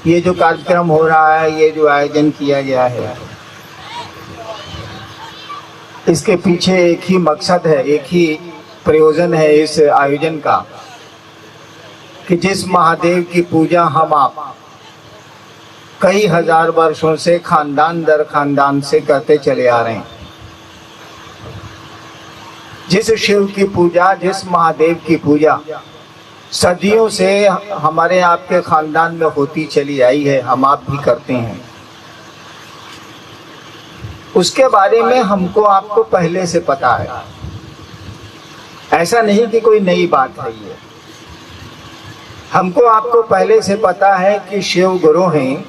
ये जो कार्यक्रम हो रहा है, ये जो आयोजन किया गया है, इसके पीछे एक ही मकसद है, एक ही प्रयोजन है इस आयोजन का कि जिस महादेव की पूजा हम आप कई हजार वर्षों से खानदान दर खानदान से करते चले आ रहे हैं, जिस शिव की पूजा, जिस महादेव की पूजा सदियों से हमारे आपके खानदान में होती चली आई है, हम आप भी करते हैं, उसके बारे में हमको आपको पहले से पता है। ऐसा नहीं कि कोई नई बात है ये, हमको आपको पहले से पता है कि शिव गुरु हैं,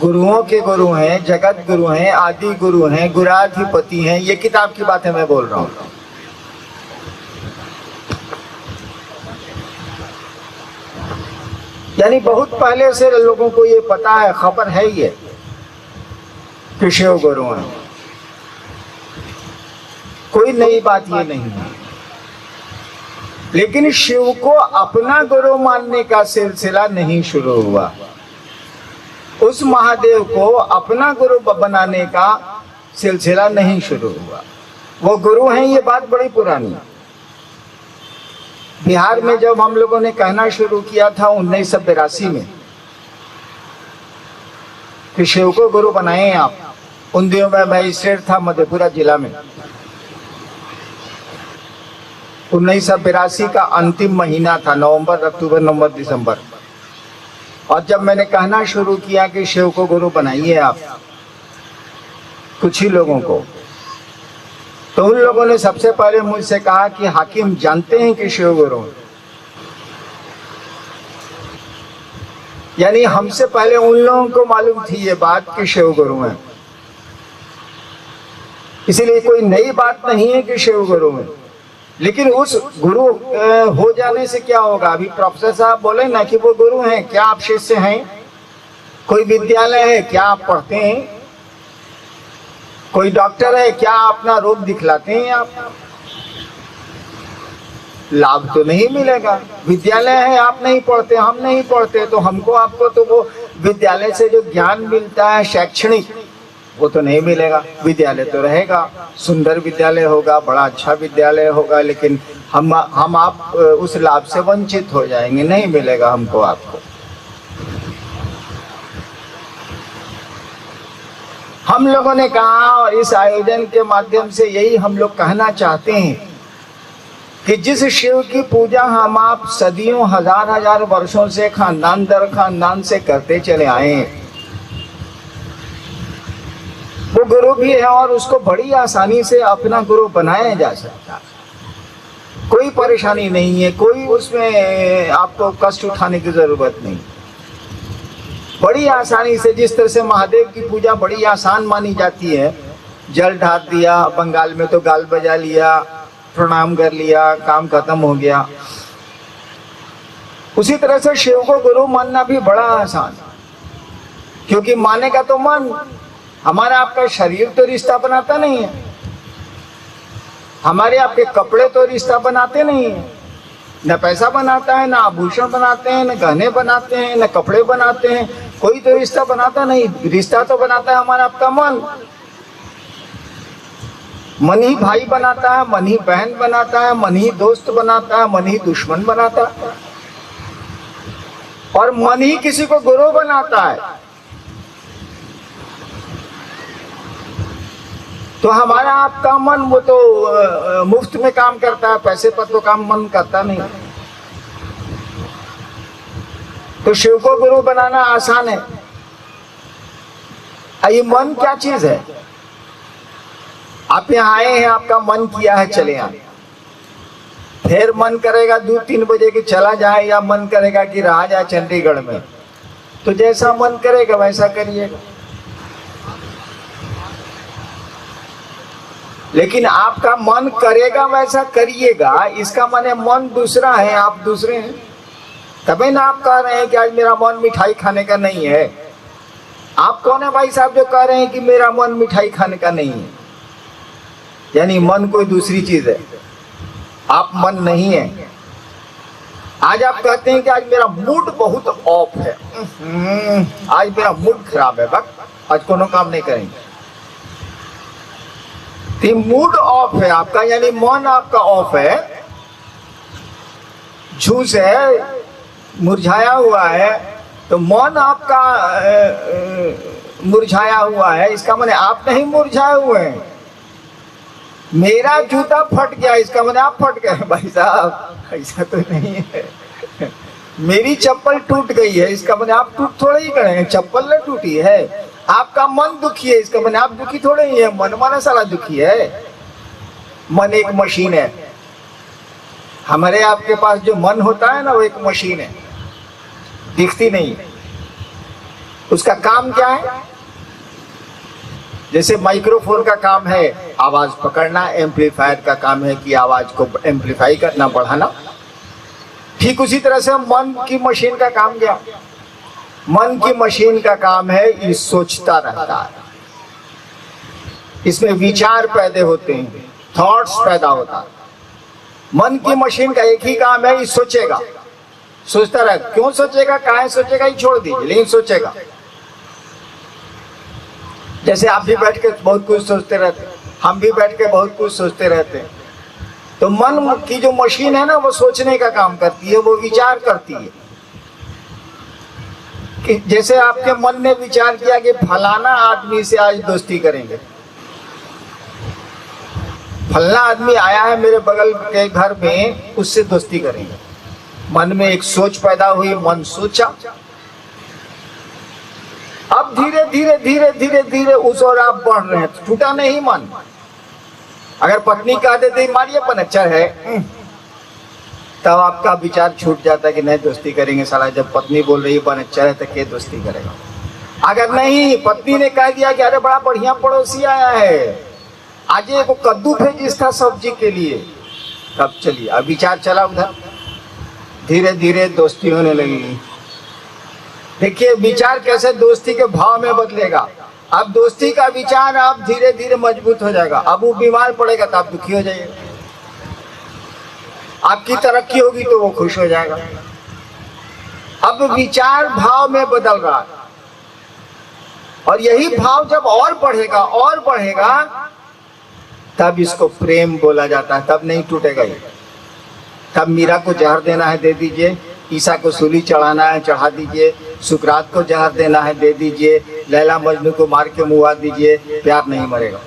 गुरुओं के गुरु हैं, जगत गुरु हैं, आदि गुरु हैं, गुराधिपति हैं। ये किताब की बात है, मैं बोल रहा हूं। यानी बहुत पहले से लोगों को ये पता है, खबर है ये कि शिव गुरु हैं, कोई नई बात ये नहीं है। लेकिन शिव को अपना गुरु मानने का सिलसिला नहीं शुरू हुआ, उस महादेव को अपना गुरु बनाने का सिलसिला नहीं शुरू हुआ। वो गुरु हैं, ये बात बड़ी पुरानी है। बिहार में जब हम लोगों ने कहना शुरू किया था 1982 में कि शिव को गुरु बनाए आप, उन दिनों में मजिस्ट्रेट था मधेपुरा जिला में। 1982 का अंतिम महीना था, नवंबर, अक्टूबर, नवंबर, दिसंबर। और जब मैंने कहना शुरू किया कि शिव को गुरु बनाइए आप कुछ ही लोगों को, तो उन लोगों ने सबसे पहले मुझसे कहा कि हाकिम जानते हैं कि शिव गुरु, यानी हमसे पहले उन लोगों को मालूम थी ये बात कि शिव गुरु हैं। इसीलिए कोई नई बात नहीं है कि शिव गुरु हैं। लेकिन उस गुरु हो जाने से क्या होगा? अभी प्रोफेसर साहब बोले ना कि वो गुरु हैं, क्या आप शिष्य हैं? कोई विद्यालय है, क्या आप पढ़ते हैं? कोई डॉक्टर है, क्या अपना रूप दिखलाते हैं आप? लाभ तो नहीं मिलेगा। विद्यालय है, आप नहीं पढ़ते, हम नहीं पढ़ते, तो हमको आपको तो वो विद्यालय से जो ज्ञान मिलता है शैक्षणिक, वो तो नहीं मिलेगा। विद्यालय तो रहेगा, सुंदर विद्यालय होगा, बड़ा अच्छा विद्यालय होगा, लेकिन हम आप उस लाभ से वंचित हो जाएंगे, नहीं मिलेगा हमको आपको। हम लोगों ने कहा, और इस आयोजन के माध्यम से यही हम लोग कहना चाहते हैं कि जिस शिव की पूजा हम आप सदियों, हजार हजार वर्षों से खानदान दर खानदान से करते चले आए हैं, वो गुरु भी है और उसको बड़ी आसानी से अपना गुरु बनाया जा सकता है। कोई परेशानी नहीं है, कोई उसमें आपको कष्ट उठाने की जरूरत नहीं। बड़ी आसानी से, जिस तरह से महादेव की पूजा बड़ी आसान मानी जाती है, जल ढाल दिया, बंगाल में तो गाल बजा लिया, प्रणाम कर लिया, काम खत्म हो गया, उसी तरह से शिव को गुरु मानना भी बड़ा आसान, क्योंकि मानेगा तो मन। हमारा आपका शरीर तो रिश्ता बनाता नहीं है, हमारे आपके कपड़े तो रिश्ता बनाते नहीं है, न पैसा बनाता है, न आभूषण बनाते हैं, न गहने बनाते हैं, न कपड़े बनाते हैं, कोई तो रिश्ता बनाता नहीं। रिश्ता तो बनाता है हमारा आपका मन। मन ही भाई बनाता है, मन ही बहन बनाता है, मन ही दोस्त बनाता है, मन ही दुश्मन बनाता है, और मन ही किसी को गुरु बनाता है। तो हमारा आपका मन वो तो मुफ्त में काम करता है, पैसे पर तो काम मन करता नहीं। तो शिव को गुरु बनाना आसान है। ये मन क्या चीज है? आप यहाँ आए हैं, आपका मन किया है चले आए, फिर मन करेगा 2-3 बजे की चला जाए, या मन करेगा कि रहा जाए चंडीगढ़ में, तो जैसा मन करेगा वैसा करिएगा। लेकिन आपका मन करेगा वैसा करिएगा, इसका माने मन दूसरा है, आप दूसरे हैं। तभी ना आप कह रहे हैं कि आज मेरा मन मिठाई खाने का नहीं है। आप कौन है भाई साहब जो कह रहे हैं कि मेरा मन मिठाई खाने का नहीं है? यानी मन कोई दूसरी चीज है, आप मन नहीं है। आज आप कहते हैं कि आज मेरा मूड बहुत ऑफ है, आज मेरा मूड खराब है, बस आज कोनो काम नहीं करेंगे। तो मूड ऑफ है आपका, यानी मन आपका ऑफ है, झूस है, मुरझाया हुआ है। तो मन आपका मुरझाया हुआ है, इसका माने आप नहीं मुरझाए हुए हैं। मेरा जूता फट गया, इसका माने आप फट गए। भाई साहब ऐसा तो नहीं है। मेरी चप्पल टूट गई है, इसका माने आप टूट थोड़े ही गए हैं, चप्पल न टूटी है। आपका मन दुखी है, इसका माने आप दुखी थोड़े ही है, मन माना सारा दुखी है। मन एक मशीन है। हमारे आपके पास जो मन होता है ना, वो एक मशीन है, दिखती नहीं। उसका काम क्या है? जैसे माइक्रोफोन का काम है आवाज पकड़ना, एम्पलीफायर का काम है कि आवाज को एम्पलीफाई करना, बढ़ाना। ठीक उसी तरह से मन की मशीन का काम क्या? मन की मशीन का काम है ये सोचता रहता है, इसमें विचार पैदा होते हैं, थॉट्स पैदा होता है। मन की मशीन का एक ही काम है, ये सोचेगा, सोचता रहे। क्यों सोचेगा, काहे सोचेगा, ये छोड़ दीजिए, लेकिन सोचेगा। जैसे आप भी बैठ के बहुत कुछ सोचते रहते, हम भी बैठ के बहुत कुछ सोचते रहते हैं। तो मन की जो मशीन है ना, वो सोचने का काम करती है, वो विचार करती है। कि जैसे आपके मन ने विचार किया कि फलाना आदमी से आज दोस्ती करेंगे, फलाना आदमी आया है मेरे बगल के घर में, उससे दोस्ती करेंगे। मन में एक सोच पैदा हुई, मन सोचा। अब धीरे धीरे धीरे धीरे धीरे उस और आप बढ़ रहे हैं, छूटा नहीं मन। अगर पत्नी कह देते मारिए पनच्चर है, तब आपका विचार छूट जाता है कि नहीं दोस्ती करेंगे साला। जब पत्नी बोल रही है पनच्चर है तो क्या दोस्ती करेगा। अगर नहीं, पत्नी ने कह दिया कि अरे बड़ा बढ़िया पड़ोसी आया है, आज एक कद्दू भेजिस था सब्जी के लिए, तब चलिए अब विचार चला उधर, धीरे धीरे दोस्ती होने लगी। देखिए विचार कैसे दोस्ती के भाव में बदलेगा। अब दोस्ती का विचार आप धीरे धीरे मजबूत हो जाएगा। अब वो बीमार पड़ेगा तो आप दुखी हो जाइएगा, आपकी तरक्की होगी तो वो खुश हो जाएगा। अब विचार भाव में बदल रहा है, और यही भाव जब और बढ़ेगा और बढ़ेगा, तब इसको प्रेम बोला जाता है। तब नहीं टूटेगा ये। तब मीरा को जहर देना है दे दीजिए, ईसा को सूली चढ़ाना है चढ़ा दीजिए, सुकरात को जहर देना है दे दीजिए, लैला मजनू को मार के मुआ दीजिए, प्यार नहीं मरेगा।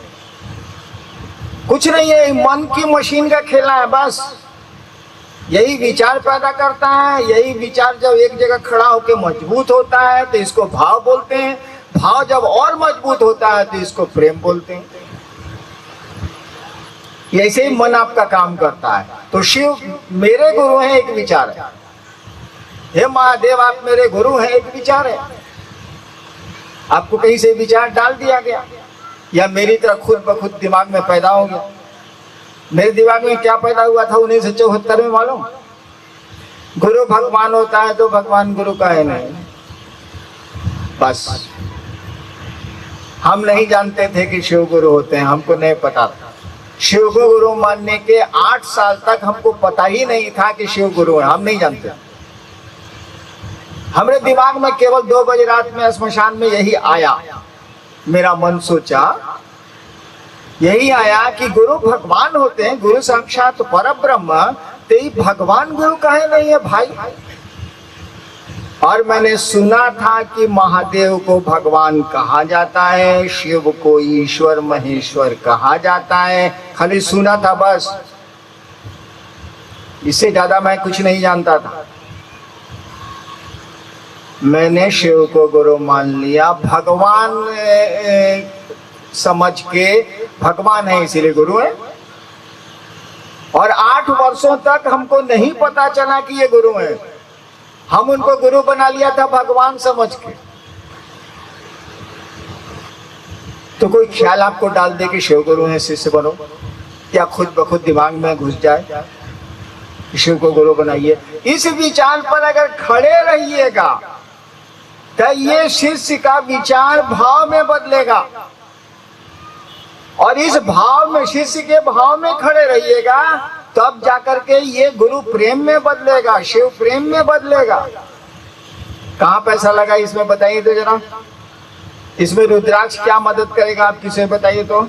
कुछ नहीं है, मन की मशीन का खेला है बस। यही विचार पैदा करता है। यही विचार जब एक जगह खड़ा होकर मजबूत होता है तो इसको भाव बोलते हैं। भाव जब और मजबूत होता है तो इसको प्रेम बोलते हैं। ऐसे ही मन आपका काम करता है। तो शिव मेरे गुरु हैं, एक विचार है। हे महादेव आप मेरे गुरु हैं, एक विचार है। आपको कहीं से विचार डाल दिया गया, या मेरी तरह खुद ब खुद दिमाग में पैदा हो गया। मेरे दिमाग में क्या पैदा हुआ था 1974 में मालूम? गुरु भगवान होता है तो भगवान गुरु का है नहीं। बस हम नहीं जानते थे कि शिव गुरु होते हैं, हमको नहीं पता था। शिव को गुरु मानने के 8 साल तक हमको पता ही नहीं था कि शिव गुरु है, हम नहीं जानते। हमारे दिमाग में केवल 2 बजे रात में स्मशान में यही आया, मेरा मन सोचा यही आया कि गुरु भगवान होते हैं, गुरु साक्षात परब्रह्म, तो भगवान गुरु कहे नहीं है भाई। और मैंने सुना था कि महादेव को भगवान कहा जाता है, शिव को ईश्वर महेश्वर कहा जाता है। खाली सुना था बस, इससे ज्यादा मैं कुछ नहीं जानता था। मैंने शिव को गुरु मान लिया, भगवान समझ के, भगवान है इसीलिए गुरु है। और 8 वर्षों तक हमको नहीं पता चला कि ये गुरु है। हम उनको गुरु बना लिया था भगवान समझ के। तो कोई ख्याल आपको डाल दे कि शिव गुरु है शिष्य बनो, या खुद ब खुद दिमाग में घुस जाए शिव को गुरु बनाइए। इस विचार पर अगर खड़े रहिएगा तो ये शिष्य का विचार भाव में बदलेगा, और इस भाव में, शिष्य के भाव में खड़े रहिएगा तब जाकर के ये गुरु प्रेम में बदलेगा, शिव प्रेम में बदलेगा। कहाँ पैसा लगा इसमें बताइए तो जरा। इसमें रुद्राक्ष क्या मदद करेगा आप किसे बताइए तो।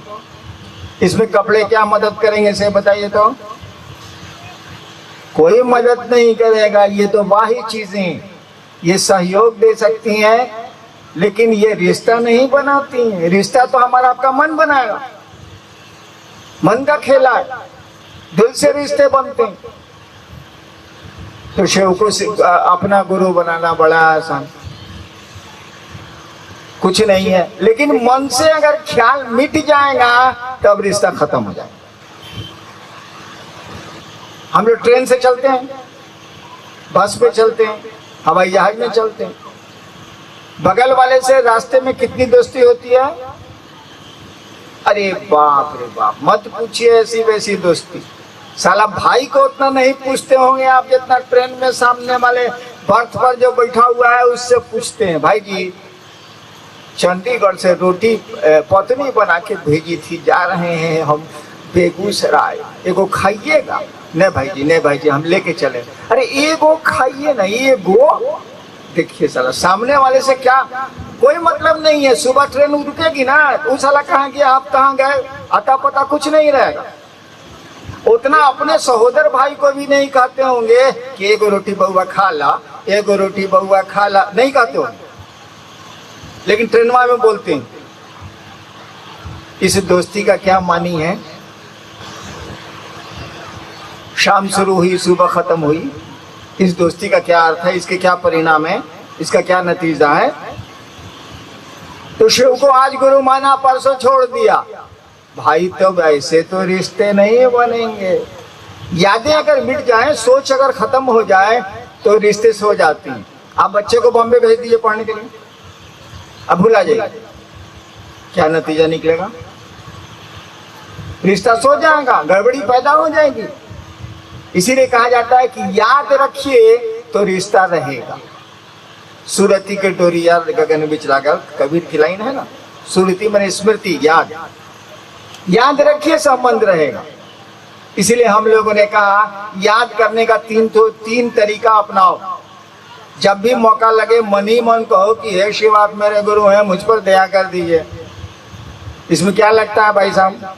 इसमें कपड़े क्या मदद करेंगे से बताइए तो। कोई मदद नहीं करेगा। ये तो बाह्य चीजें, ये सहयोग दे सकती हैं, लेकिन ये रिश्ता नहीं बनाती हैं। रिश्ता तो हमारा आपका मन बनाएगा। मन का खेला है, दिल से रिश्ते बनते हैं। तो शिव को अपना गुरु बनाना बड़ा आसान कुछ नहीं है, लेकिन मन से अगर ख्याल मिट जाएगा तब रिश्ता खत्म हो जाएगा। हम लोग ट्रेन से चलते हैं, बस पे चलते हैं, हवाई जहाज में चलते हैं, बगल वाले से रास्ते में कितनी दोस्ती होती है। अरे बाप रे बाप, मत पूछिए ऐसी वैसी दोस्ती। साला भाई को उतना नहीं पूछते होंगे आप जितना ट्रेन में सामने वाले बर्थ पर जो बैठा हुआ है उससे पूछते हैं। भाई जी चंडीगढ़ से रोटी पत्नी बना के भेजी थी, जा रहे हैं हम बेगूसराय, एगो खाइएगा। नहीं भाई जी, नहीं भाई जी, हम लेके चले। अरे एगो खाइए ना, एगो। देखिए साला सामने वाले से क्या कोई मतलब नहीं है। सुबह ट्रेन रुकेगी ना, उस साला कहाँ गया, आप कहाँ गए, अता पता कुछ नहीं रहेगा। उतना अपने सहोदर भाई को भी नहीं कहते होंगे कि एगो रोटी बउआ खा ला, एगो रोटी बउआ खा ला, नहीं कहते होंगे, लेकिन ट्रेनवा में बोलते हैं। इस दोस्ती का क्या मानी है। शाम शुरू हुई, सुबह खत्म हुई। इस दोस्ती का क्या अर्थ है, इसके क्या परिणाम है, इसका क्या नतीजा है। तो शिव को आज गुरु माना, परसों छोड़ दिया। भाई तो ऐसे तो रिश्ते नहीं बनेंगे। यादें अगर मिट जाएं, सोच अगर खत्म हो जाए तो रिश्ते सो जाती हैं। आप बच्चे को बॉम्बे भेज दीजिए पढ़ने के लिए, अब भुला जाएगा, क्या नतीजा निकलेगा। रिश्ता सो जाएगा, गड़बड़ी पैदा हो जाएगी। इसीलिए कहा जाता है कि याद रखिए तो रिश्ता रहेगा। सुरती के डोरिया गगन बिच लागल, कबीर की लाइन है ना। सुरती माने स्मृति, याद। याद रखिए संबंध रहेगा। इसीलिए हम लोगों ने कहा याद करने का तीन तरीका अपनाओ। जब भी मौका लगे मन ही मन कहो कि हे शिव आप मेरे गुरु हैं, मुझ पर दया कर दीजिए। इसमें क्या लगता है भाई साहब,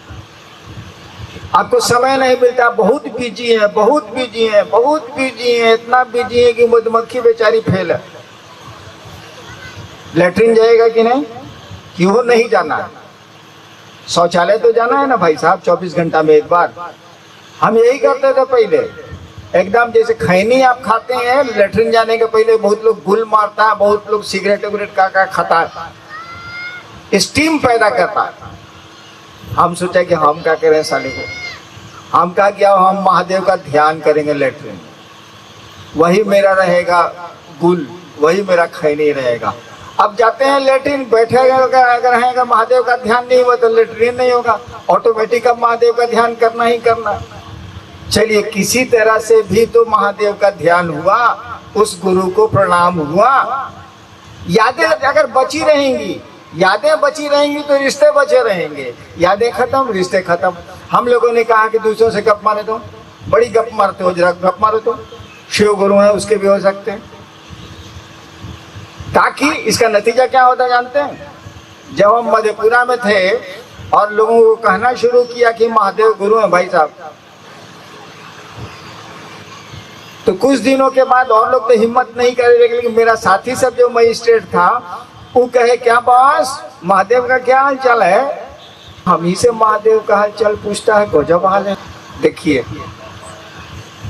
आपको समय नहीं मिलता, बहुत बिजी है, बहुत बिजी है, बहुत बिजी है, इतना बिजी है कि मधुमक्खी बेचारी फेल है। लेटरिन जाएगा कि नहीं, क्यों नहीं जाना है। शौचालय तो जाना है ना भाई साहब, 24 घंटा में एक बार। हम यही करते थे पहले, एकदम जैसे खैनी आप खाते हैं, लेटरिन जाने के पहले बहुत लोग गुल मारता है, बहुत लोग सिगरेट विगरेट का खाता है, स्टीम पैदा करता है। हम सोचा कि हम क्या करें साले को, हम क्या किया, हम महादेव का ध्यान करेंगे। लेटरिन वही मेरा रहेगा गुल, वही मेरा खैनी रहेगा। अब जाते हैं लेटरिन, बैठेगा अगर है महादेव का ध्यान नहीं हुआ तो लेटरिन नहीं होगा, ऑटोमेटिक अब महादेव का ध्यान करना ही करना। चलिए किसी तरह से भी तो महादेव का ध्यान हुआ, उस गुरु को प्रणाम हुआ। यादें अगर बची रहेंगी, यादें बची रहेंगी तो रिश्ते बचे रहेंगे। यादें खत्म, रिश्ते खत्म। हम लोगों ने कहा कि दूसरों से गप मारे तो, बड़ी गप मारते हो, जरा गप मारो तो। शिव गुरु है उसके भी हो सकते हैं, ताकि इसका नतीजा क्या होता जानते हैं। जब हम मधेपुरा में थे और लोगों को कहना शुरू किया कि महादेव गुरु हैं भाई साहब, तो कुछ दिनों के बाद और लोग तो हिम्मत नहीं कर रहे, लेकिन मेरा साथी सब जो मजिस्ट्रेट था वो कहे क्या बॉस महादेव का क्या हाल चाल है। हम ही से महादेव का हाल चाल पूछता है, गजब हाल है। देखिए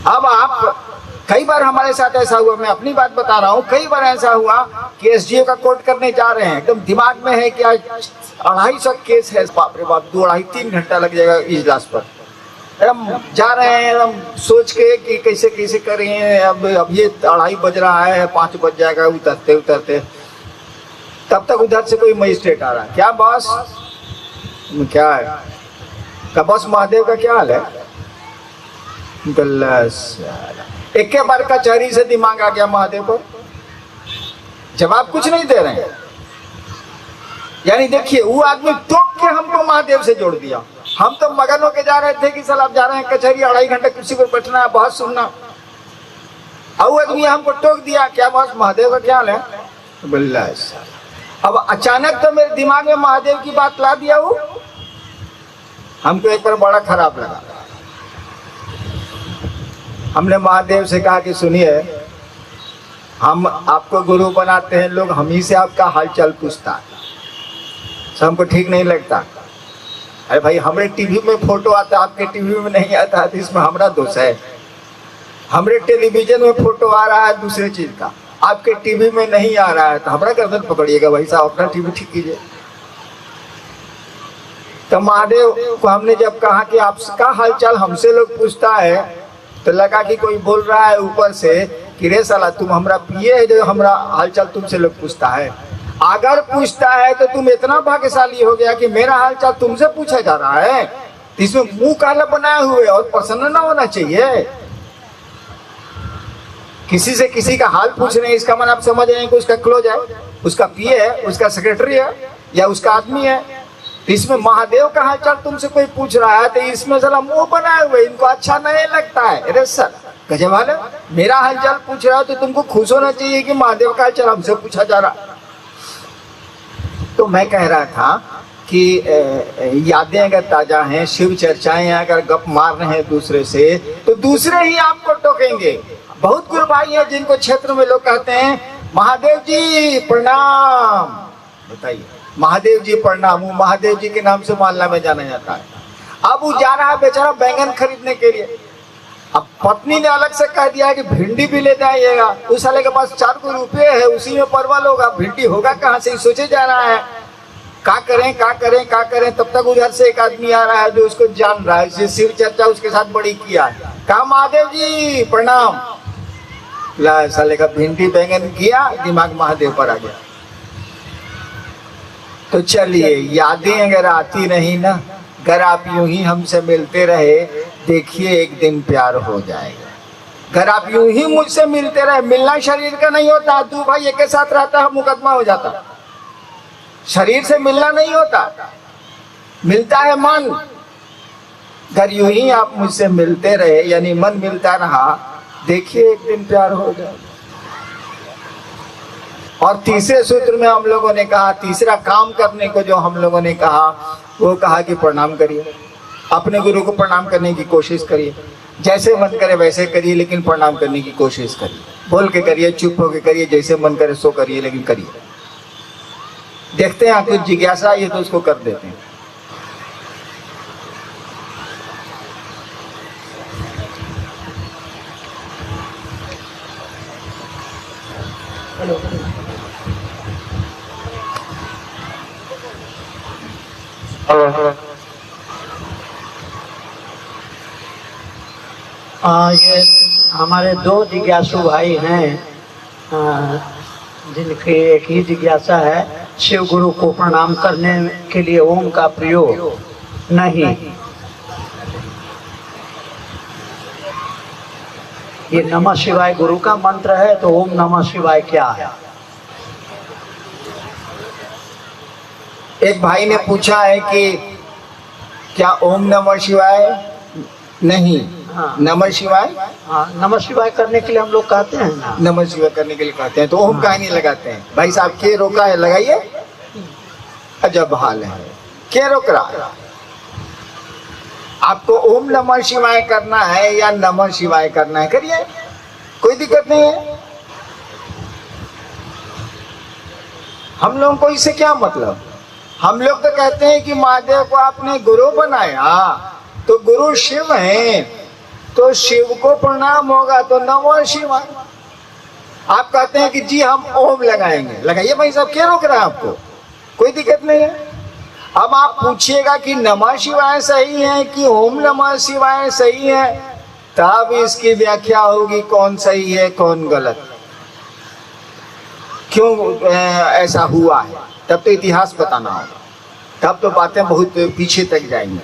अब आप, कई बार हमारे साथ ऐसा हुआ, मैं अपनी बात बता रहा हूँ, कई बार ऐसा हुआ कि एसडीओ का कोर्ट करने जा रहे हैं, एकदम दिमाग में है कि आज 250 केस है, बाप रे बाप, 2-2.5-3 घंटा लग जाएगा इजलास पर। हम जा रहे हैं हम सोच के कि कैसे कैसे करें, अब ये 2:30 बज रहा है, 5 बज जाएगा उतरते उतरते। तब तक उधर से कोई मजिस्ट्रेट आ रहा है, क्या बॉस क्या है, का बॉस महादेव का क्या हाल है। एक के बार कचहरी से दिमाग आ गया महादेव को, जवाब कुछ नहीं दे रहे हैं। यानी देखिए वो आदमी टोक के हमको महादेव से जोड़ दिया। हम तो मगन होके जा रहे थे कि साल आप जा रहे हैं कचहरी, 2.5 घंटे कुर्सी पर बैठना है, बहुत सुनना। अब आदमी हमको टोक दिया, क्या बस महादेव का ख्याल है? बिल्ला। अब अचानक तो मेरे दिमाग में महादेव की बात ला दिया। वो हमको एक बार बड़ा खराब लगा। हमने महादेव से कहा कि सुनिए, हम आपको गुरु बनाते हैं लोग, हम ही से आपका हालचाल पूछता है, हमको ठीक नहीं लगता। अरे भाई, हमारे टीवी में फोटो आता है, आपके टीवी में नहीं आता, तो इसमें हमारा दोष है। हमारे टेलीविजन में फोटो आ रहा है दूसरे चीज का, आपके टीवी में नहीं आ रहा है, तो हमारा गर्दन पकड़िएगा भाई साहब, अपना टीवी ठीक कीजिए। तो महादेव को हमने जब कहा कि आपका हालचाल हमसे लोग पूछता है, तो लगा कि कोई बोल रहा है ऊपर से कि रे साला तुम हमरा पिए है जो हमरा हालचाल तुमसे लोग पूछता है। अगर पूछता है तो तुम इतना भाग्यशाली हो गया कि मेरा हालचाल तुमसे पूछा जा रहा है, तो इसमें मुंह काला बनाए हुए और प्रसन्न ना होना चाहिए। किसी से किसी का हाल पूछ रहे हैं, इसका मन आप समझ रहे हैं कि उसका क्लोज है, उसका पिए है, उसका सेक्रेटरी है, या उसका आदमी है। तो इसमें महादेव का हालचाल तुमसे कोई पूछ रहा है, तो इसमें जरा मुंह बनाए हुए, इनको अच्छा नहीं लगता है। अरे सर गजब वाले, मेरा हालचाल पूछ रहा है तो तुमको खुश होना चाहिए कि महादेव का हालचाल हमसे पूछा जा रहा। तो मैं कह रहा था कि यादें अगर ताजा हैं, शिव चर्चाएं अगर गप मार रहे हैं दूसरे से, तो दूसरे ही आपको टोकेंगे। बहुत गुरु भाई हैं जिनको क्षेत्र में लोग कहते हैं महादेव जी प्रणाम, बताइए महादेव जी प्रणाम, वो महादेव जी के नाम से मोहल्ला में जाना जाता है। अब वो जा रहा है बेचारा बैंगन खरीदने के लिए, अब पत्नी ने अलग से कह दिया कि भिंडी भी ले जाइएगा। उस साले के पास 4 रुपये है, उसी में परवल होगा, भिंडी होगा कहाँ से, सोचे जा रहा है क्या करें क्या करें क्या करें। तब तक उधर से एक आदमी आ रहा है जो उसको जान रहा है, शिव चर्चा उसके साथ बड़ी किया है। कहा महादेव जी प्रणाम, ला साले का भिंडी बैंगन किया, दिमाग महादेव पर आ गया। तो चलिए, यादें अगर आती नहीं ना, अगर आप यूं ही हमसे मिलते रहे, देखिए एक दिन प्यार हो जाएगा। अगर आप यूं ही मुझसे मिलते रहे, मिलना शरीर का नहीं होता, 2 भाई एक के साथ रहता है मुकदमा हो जाता, शरीर से मिलना नहीं होता, मिलता है मन। अगर यूं ही आप मुझसे मिलते रहे, यानी मन मिलता रहा, देखिए एक दिन प्यार हो जाएगा। और तीसरे सूत्र में हम लोगों ने कहा, तीसरा काम करने को जो हम लोगों ने कहा, वो कहा कि प्रणाम करिए, अपने गुरु को प्रणाम करने की कोशिश करिए। जैसे मन करे वैसे करिए, लेकिन प्रणाम करने की कोशिश करिए। बोल के करिए, चुप होके करिए, जैसे मन करे सो करिए, लेकिन करिए। देखते हैं कुछ जिज्ञासा ये तो उसको कर देते हैं। ये हमारे 2 जिज्ञासु भाई हैं, जिनकी एक ही जिज्ञासा है, शिव गुरु को प्रणाम करने के लिए ओम का प्रयोग नहीं। ये नमः शिवाय गुरु का मंत्र है, तो ओम नमः शिवाय क्या है? एक भाई ने पूछा है कि क्या ओम नमः शिवाय नहीं, हाँ। नमः शिवाय, हाँ, नमः शिवाय करने के लिए हम लोग कहते हैं ना, नमः शिवाय करने के लिए कहते हैं, तो ओम काहे नहीं लगाते हैं? भाई साहब के रोका है, लगाइए। अजब हाल है, क्या रोक रहा है? आपको ओम नमः शिवाय करना है या नमः शिवाय करना है, करिए, कोई दिक्कत नहीं है। हम लोगों को इससे क्या मतलब? हम लोग तो कहते हैं कि महादेव को आपने गुरु बनाया, तो गुरु शिव हैं, तो शिव को प्रणाम होगा, तो नमः शिवाय। आप कहते हैं कि जी हम ओम लगाएंगे, लगाइए भाई साहब, क्या रोक रहा है आपको? कोई दिक्कत नहीं है। अब आप पूछिएगा कि नमः शिवाय सही है कि ओम नमः शिवाय सही है, तब इसकी व्याख्या होगी कौन सही है कौन गलत, क्यों ऐसा हुआ है, तब तो इतिहास बताना होगा, तब तो बातें बहुत पीछे तक जाएंगी।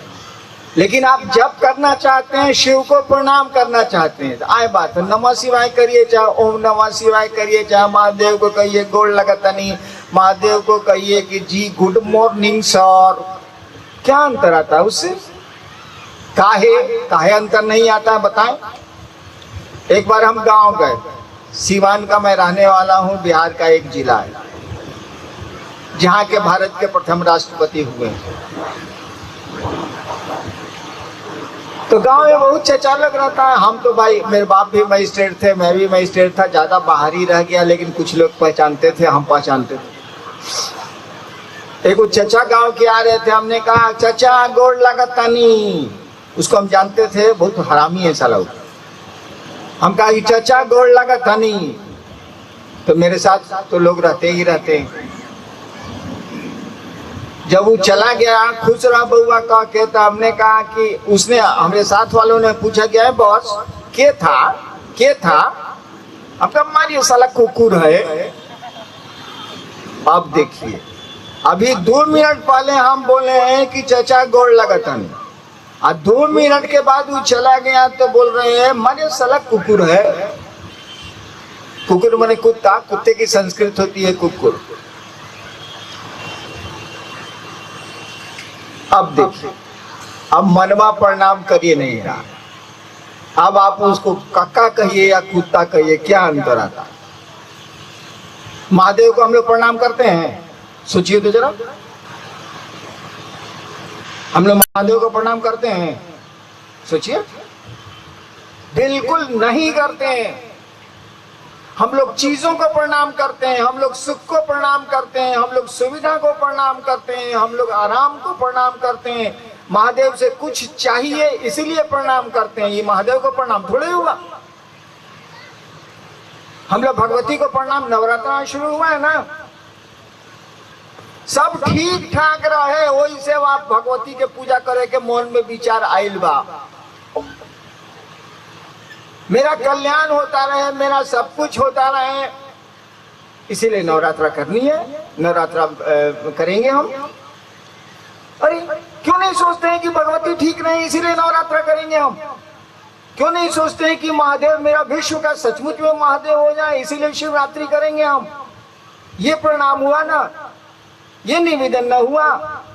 लेकिन आप जब करना चाहते हैं, शिव को प्रणाम करना चाहते हैं, तो आए बात नमः शिवाय करिए, चाहे ओम नमः शिवाय करिए, चाहे महादेव को कहिए गोड़ लगाता नहीं, महादेव को कहिए कि जी गुड मॉर्निंग सर, क्या अंतर आता है उससे? काहे अंतर नहीं आता है बताएं। एक बार हम गांव गए, सीवान का मैं रहने वाला हूं, बिहार का एक जिला है जहां के भारत के प्रथम राष्ट्रपति हुए। तो गांव में बहुत चर्चा लग रहा था। हम तो भाई, मेरे बाप भी मजिस्ट्रेट थे, मैं भी मजिस्ट्रेट था, ज्यादा बाहर ही रह गया, लेकिन कुछ लोग पहचानते थे, हम पहचानते थे। एक चचा गांव के आ रहे थे, हमने कहा चचा गोड़ लागत तानी। उसको हम जानते थे, बहुत हरामी है साला। हम कहा कि चचा गोड़ लागत तानी। तो मेरे साथ तो लोग रहते ही रहते हैं। जब वो चला गया, खुश रहा बउआ कह के, तो हमने कहा कि उसने, हमारे साथ वालों ने पूछा क्या है बॉस, के था? अब कब मारिए साला कुकुर है। अब देखिए, अभी 2 मिनट पहले हम बोले हैं कि चचा गोड़ लगतन, और 2 मिनट के बाद वो चला गया तो बोल रहे हैं मारे साला कुकुर है। कुकुर माने कुत्ता, कुत्ते की संस्कृत होती है कुकुर। अब देखिए, अब मनवा प्रणाम करिए नहीं रहा। अब आप उसको काका कहिए या कुत्ता कहिए, क्या अंतर आता? महादेव को हम लोग प्रणाम करते हैं, सोचिए तो जरा। हम लोग महादेव को प्रणाम करते हैं, सोचिए। बिल्कुल नहीं करते हैं। हम लोग चीजों को प्रणाम करते हैं, हम लोग सुख को प्रणाम करते हैं, हम लोग सुविधा को प्रणाम करते हैं, हम लोग आराम को प्रणाम करते हैं। महादेव से कुछ चाहिए इसीलिए प्रणाम करते हैं। ये महादेव को प्रणाम थोड़े हुआ। हम लोग भगवती को प्रणाम, नवरात्र शुरू हुआ है ना, सब ठीक ठाक रहे वही से आप भगवती के पूजा करे के मन में विचार आइल बा, मेरा कल्याण होता रहे, मेरा सब कुछ होता रहे, इसीलिए नवरात्रा करनी है। नवरात्रा करेंगे हम। अरे क्यों नहीं सोचते हैं कि भगवती ठीक नहीं इसीलिए नवरात्रा करेंगे हम? क्यों नहीं सोचते हैं कि महादेव, मेरा विश्व का सचमुच में महादेव हो जाए इसीलिए शिवरात्रि करेंगे हम? ये प्रणाम हुआ ना, ये निवेदन न हुआ।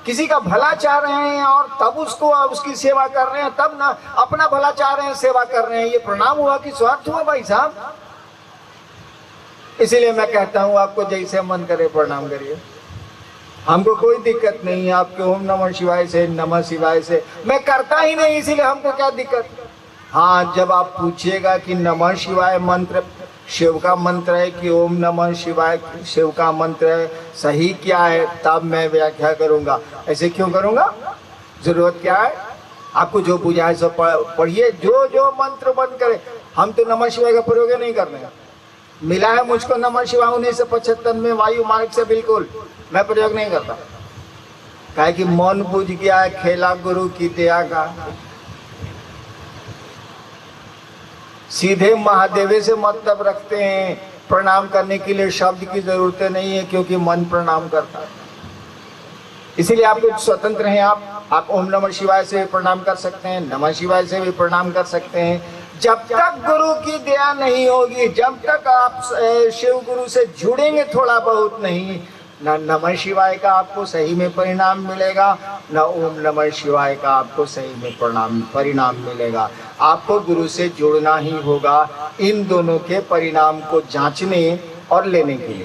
किसी का भला चाह रहे हैं और तब उसको उसकी सेवा कर रहे हैं, तब ना अपना भला चाह रहे हैं सेवा कर रहे हैं, ये प्रणाम हुआ कि स्वार्थ हुआ भाई साहब? इसीलिए मैं कहता हूं आपको जैसे मन करे प्रणाम करिए, हमको कोई दिक्कत नहीं है। आपके ओम नमः शिवाय से, नमः शिवाय से मैं करता ही नहीं, इसीलिए हमको क्या दिक्कत। हाँ, जब आप पूछिएगा कि नमः शिवाय मंत्र शिव का मंत्र है कि ओम नमः शिवाय शिव का मंत्र है, सही क्या है, तब मैं व्याख्या करूंगा। ऐसे क्यों करूंगा? जरूरत क्या है? आपको जो बुझाए सो पढ़िए, जो जो मंत्र बंद करे। हम तो नमः शिवाय का प्रयोग नहीं कर रहे हैं। मिला है मुझको नमः शिवाय 1975 में वायु मार्ग से, बिल्कुल मैं प्रयोग नहीं करता। काहे कि मन बुझ गया है, खेला गुरु की दया का। सीधे महादेव से मतलब रखते हैं। प्रणाम करने के लिए शब्द की जरूरत नहीं है, क्योंकि मन प्रणाम करता है। इसीलिए आप लोग स्वतंत्र हैं। आप ओम नमः शिवाय से भी प्रणाम कर सकते हैं, नमः शिवाय से भी प्रणाम कर सकते हैं। जब तक गुरु की दया नहीं होगी, जब तक आप शिव गुरु से जुड़ेंगे थोड़ा बहुत नहीं, न नमः शिवाय का आपको सही में परिणाम मिलेगा, न ओम नमः शिवाय का आपको सही में परिणाम मिलेगा। आपको गुरु से जुड़ना ही होगा इन दोनों के परिणाम को जांचने और लेने के लिए।